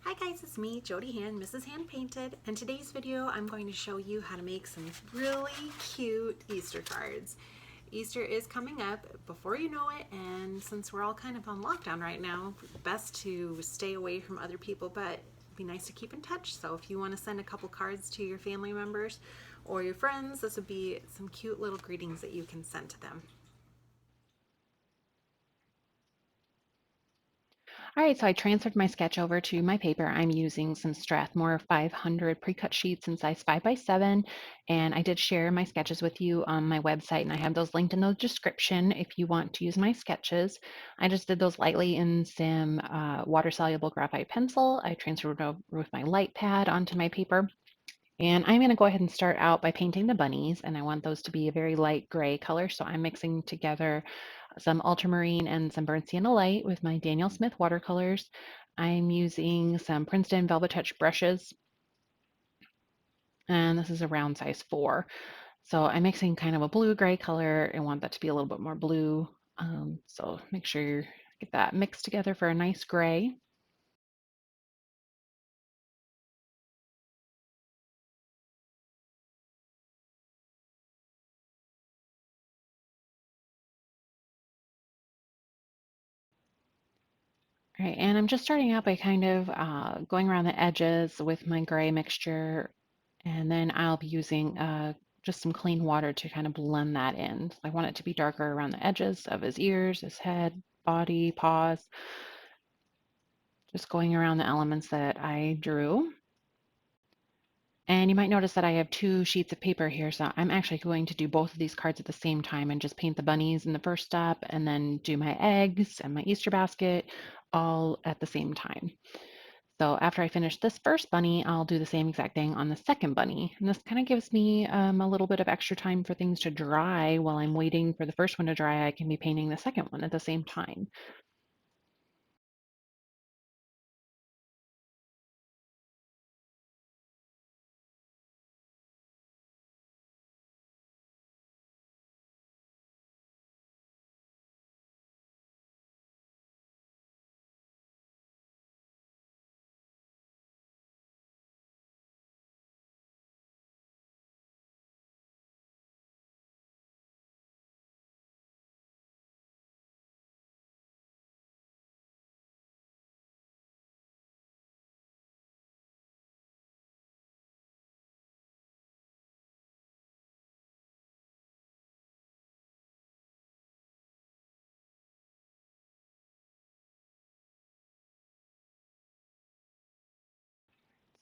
Hi guys, it's me, Jody Hand, Mrs. Hand Painted, and today's video I'm going to show you how to make some really cute Easter cards. Easter is coming up before you know it, and since we're all kind of on lockdown right now, best to stay away from other people, but it'd be nice to keep in touch. So if you want to send a couple cards to your family members or your friends, this would be some cute little greetings that you can send to them. All right, so I transferred my sketch over to my paper. I'm using some Strathmore 500 pre-cut sheets in size 5x7, and I did share my sketches with you on my website, and I have those linked in the description if you want to use my sketches. I just did those lightly in some water-soluble graphite pencil. I transferred over with my light pad onto my paper. And I'm going to go ahead and start out by painting the bunnies, and I want those to be a very light gray color. So I'm mixing together some ultramarine and some burnt sienna light with my Daniel Smith watercolors. I'm using some Princeton Velvetouch brushes, and this is a round size 4. So I'm mixing kind of a blue-gray color. I want that to be a little bit more blue. So make sure you get that mixed together for a nice gray. All right, and I'm just starting out by kind of going around the edges with my gray mixture, and then I'll be using just some clean water to kind of blend that in. I want it to be darker around the edges of his ears, his head, body, paws, just going around the elements that I drew. And you might notice that I have 2 sheets of paper here, so I'm actually going to do both of these cards at the same time and just paint the bunnies in the first step and then do my eggs and my Easter basket all at the same time. So after I finish this first bunny, I'll do the same exact thing on the second bunny. And this kind of gives me a little bit of extra time for things to dry while I'm waiting for the first one to dry. I can be painting the second one at the same time.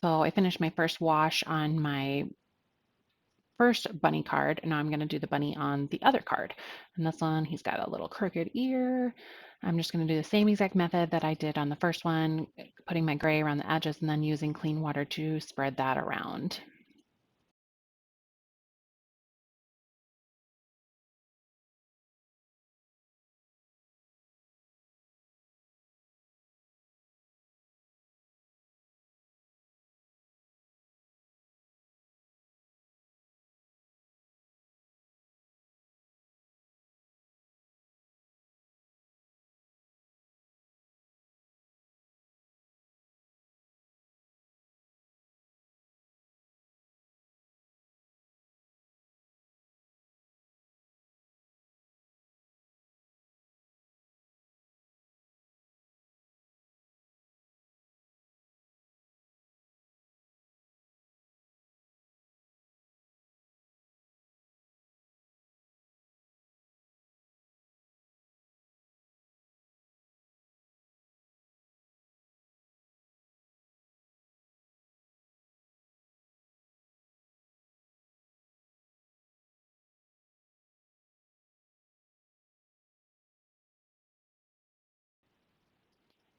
So I finished my first wash on my first bunny card, and now I'm going to do the bunny on the other card. And this one, he's got a little crooked ear. I'm just going to do the same exact method that I did on the first one, putting my gray around the edges and then using clean water to spread that around.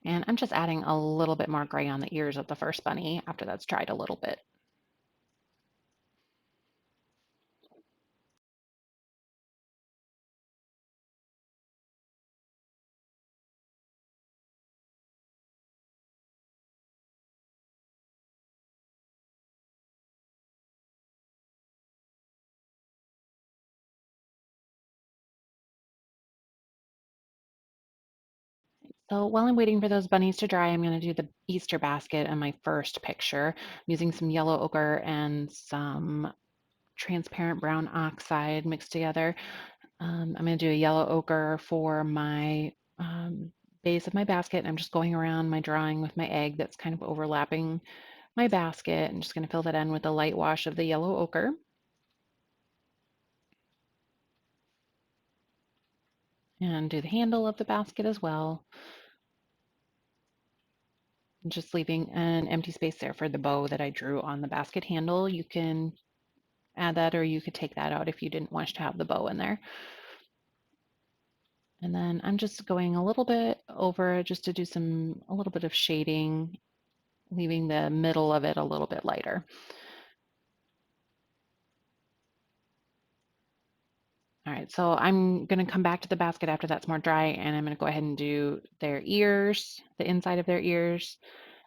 And I'm just adding a little bit more gray on the ears of the first bunny after that's dried a little bit. So while I'm waiting for those bunnies to dry, I'm going to do the Easter basket in my first picture using some yellow ochre and some transparent brown oxide mixed together. I'm going to do a yellow ochre for my base of my basket. I'm just going around my drawing with my egg that's kind of overlapping my basket. I'm just going to fill that in with a light wash of the yellow ochre. And do the handle of the basket as well. Just leaving an empty space there for the bow that I drew on the basket handle. You can add that or you could take that out if you didn't wish to have the bow in there. And then I'm just going a little bit over just to do a little bit of shading, leaving the middle of it a little bit lighter. All right, so I'm going to come back to the basket after that's more dry, and I'm going to go ahead and do their ears, the inside of their ears.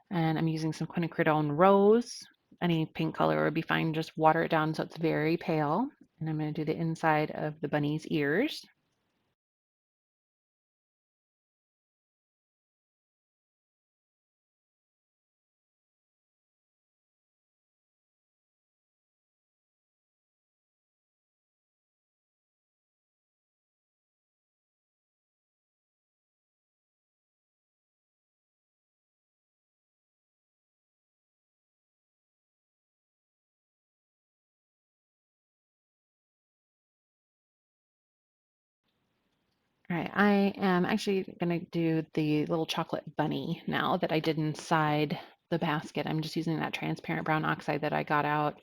And I'm using some Quinacridone Rose. Any pink color would be fine. Just water it down so it's very pale. And I'm going to do the inside of the bunny's ears. All right, I am actually going to do the little chocolate bunny now that I did inside the basket. I'm just using that transparent brown oxide that I got out,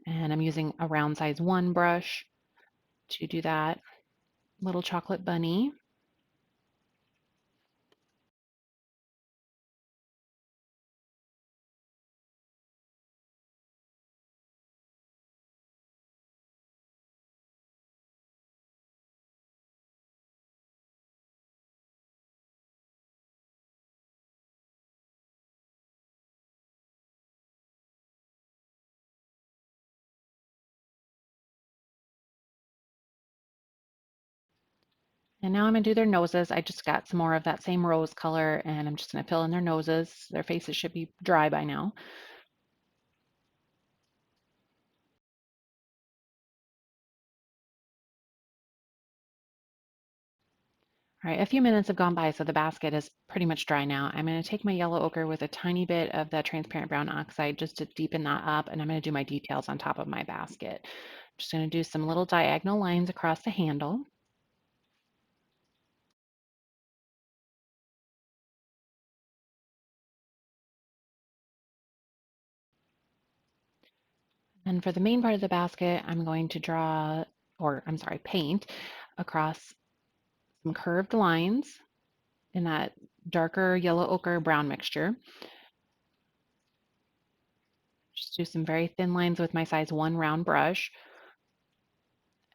and I'm using a round size 1 brush to do that little chocolate bunny. And now I'm going to do their noses. I just got some more of that same rose color, and I'm just going to fill in their noses. Their faces should be dry by now. All right, a few minutes have gone by, so the basket is pretty much dry now. I'm going to take my yellow ochre with a tiny bit of that transparent brown oxide just to deepen that up, and I'm going to do my details on top of my basket. I'm just going to do some little diagonal lines across the handle. And for the main part of the basket, I'm going to paint across some curved lines in that darker yellow ochre brown mixture. Just do some very thin lines with my size 1 round brush.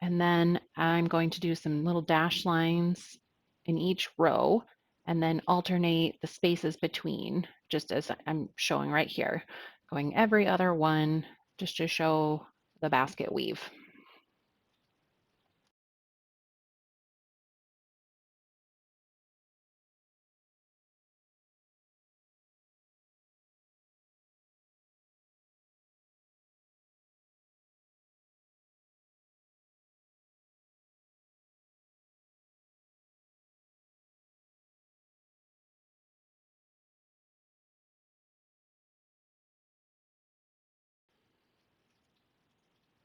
And then I'm going to do some little dash lines in each row and then alternate the spaces between, just as I'm showing right here, going every other one just to show the basket weave.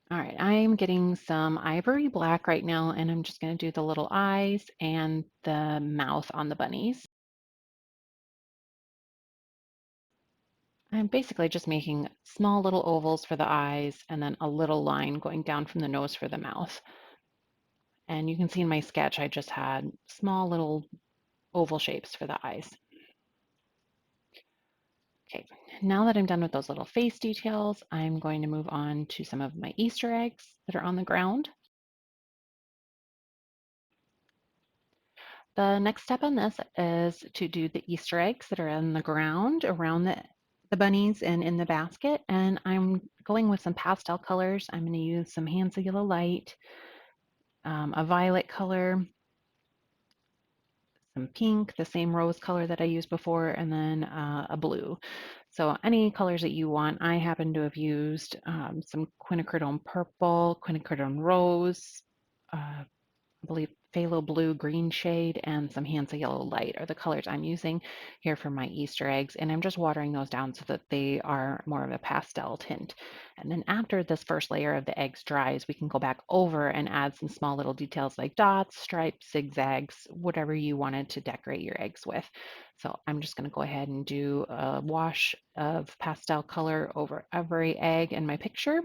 All right, I'm getting some ivory black right now, and I'm just going to do the little eyes and the mouth on the bunnies. I'm basically just making small little ovals for the eyes and then a little line going down from the nose for the mouth. And you can see in my sketch, I just had small little oval shapes for the eyes. Okay, now that I'm done with those little face details, I'm going to move on to some of my Easter eggs that are on the ground. The next step on this is to do the Easter eggs that are on the ground around the bunnies and in the basket. And I'm going with some pastel colors. I'm going to use some Hansa Yellow Light, a violet color, some pink, the same rose color that I used before, and then a blue. So any colors that you want. I happen to have used some quinacridone purple, quinacridone rose, I believe phthalo blue green shade, and some Hansa yellow light are the colors I'm using here for my Easter eggs. And I'm just watering those down so that they are more of a pastel tint. And then after this first layer of the eggs dries, we can go back over and add some small little details like dots, stripes, zigzags, whatever you wanted to decorate your eggs with. So I'm just going to go ahead and do a wash of pastel color over every egg in my picture.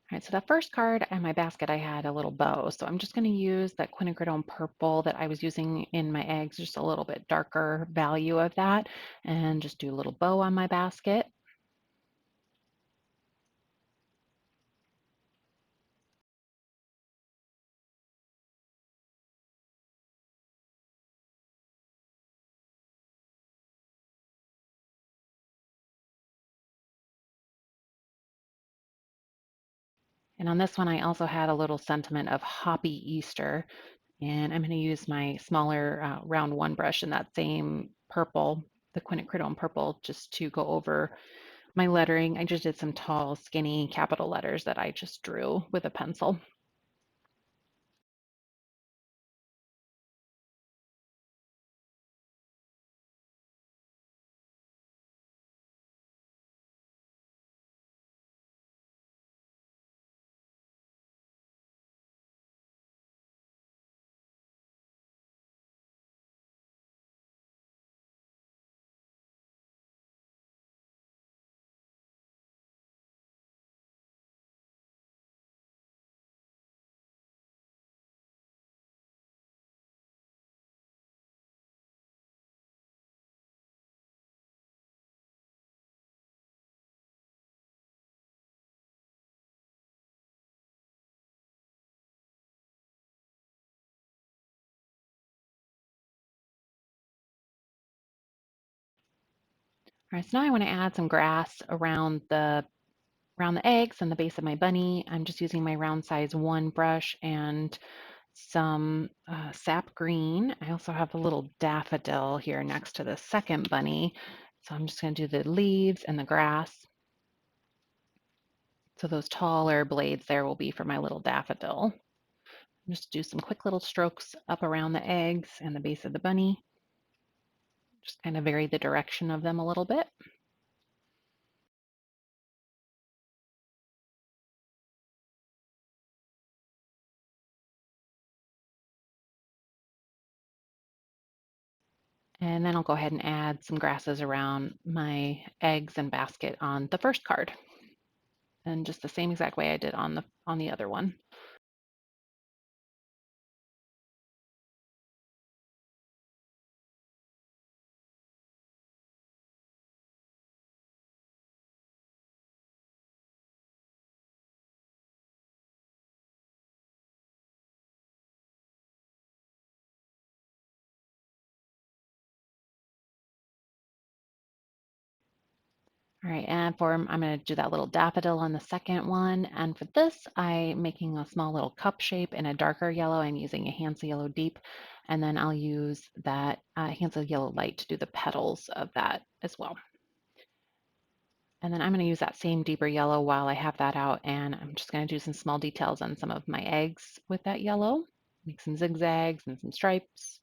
All right, so that first card in my basket, I had a little bow. So I'm just going to use that quinacridone purple that I was using in my eggs, just a little bit darker value of that, and just do a little bow on my basket. And on this one, I also had a little sentiment of Happy Easter. And I'm going to use my smaller round one brush in that same purple, the quinacridone purple, just to go over my lettering. I just did some tall, skinny capital letters that I just drew with a pencil. All right, so now I want to add some grass around the eggs and the base of my bunny. I'm just using my round size 1 brush and some sap green. I also have a little daffodil here next to the second bunny. So I'm just going to do the leaves and the grass. So those taller blades there will be for my little daffodil. Just do some quick little strokes up around the eggs and the base of the bunny. Just kind of vary the direction of them a little bit. And then I'll go ahead and add some grasses around my eggs and basket on the first card. And just the same exact way I did on the other one. All right, and I'm going to do that little daffodil on the second one. And for this, I'm making a small little cup shape in a darker yellow. I'm using a Hansa Yellow Deep, and then I'll use that Hansa Yellow Light to do the petals of that as well. And then I'm going to use that same deeper yellow while I have that out, and I'm just going to do some small details on some of my eggs with that yellow. Make some zigzags and some stripes.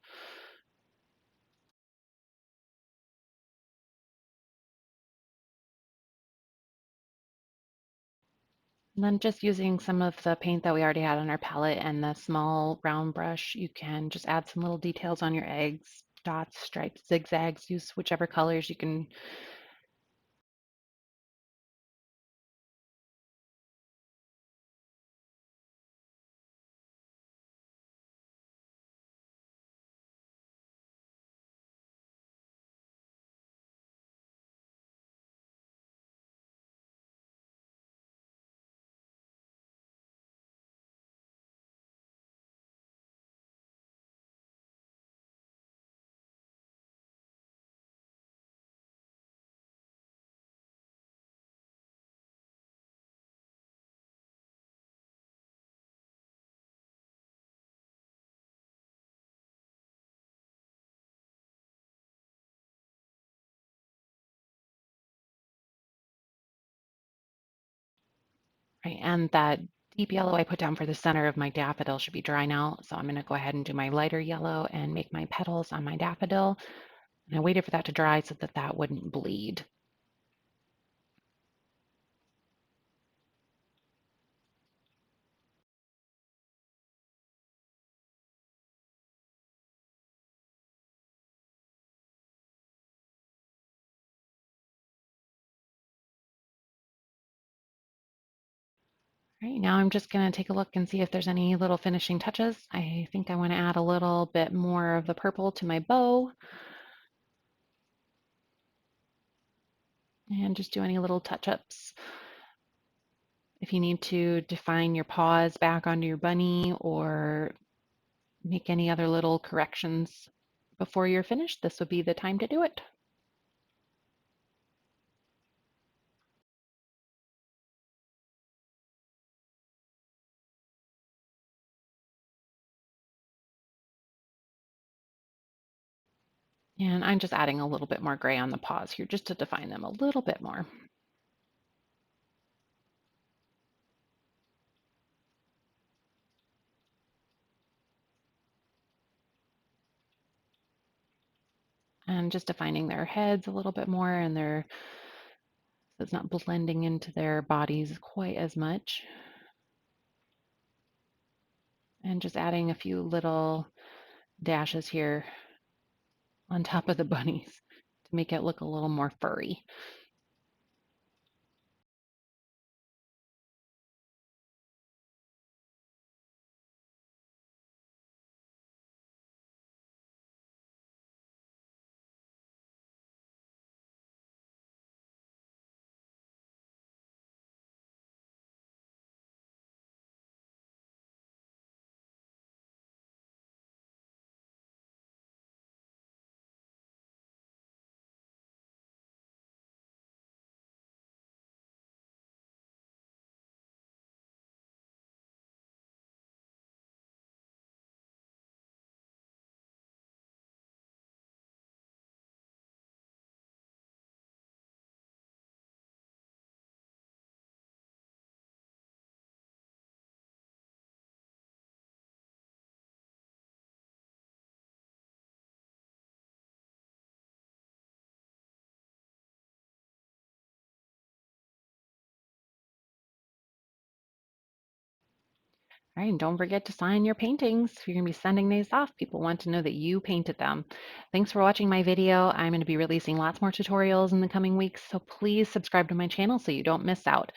And then just using some of the paint that we already had on our palette and the small round brush, you can just add some little details on your eggs, dots, stripes, zigzags, use whichever colors you can. Right, and that deep yellow I put down for the center of my daffodil should be dry now. So I'm going to go ahead and do my lighter yellow and make my petals on my daffodil. And I waited for that to dry so that that wouldn't bleed. Right, now I'm just going to take a look and see if there's any little finishing touches. I think I want to add a little bit more of the purple to my bow and just do any little touch-ups. If you need to define your paws back onto your bunny or make any other little corrections before you're finished, this would be the time to do it. And I'm just adding a little bit more gray on the paws here just to define them a little bit more. And just defining their heads a little bit more and so it's not blending into their bodies quite as much. And just adding a few little dashes here on top of the bunnies to make it look a little more furry. All right, and don't forget to sign your paintings. You're going to be sending these off. People want to know that you painted them. Thanks for watching my video. I'm going to be releasing lots more tutorials in the coming weeks, so please subscribe to my channel so you don't miss out.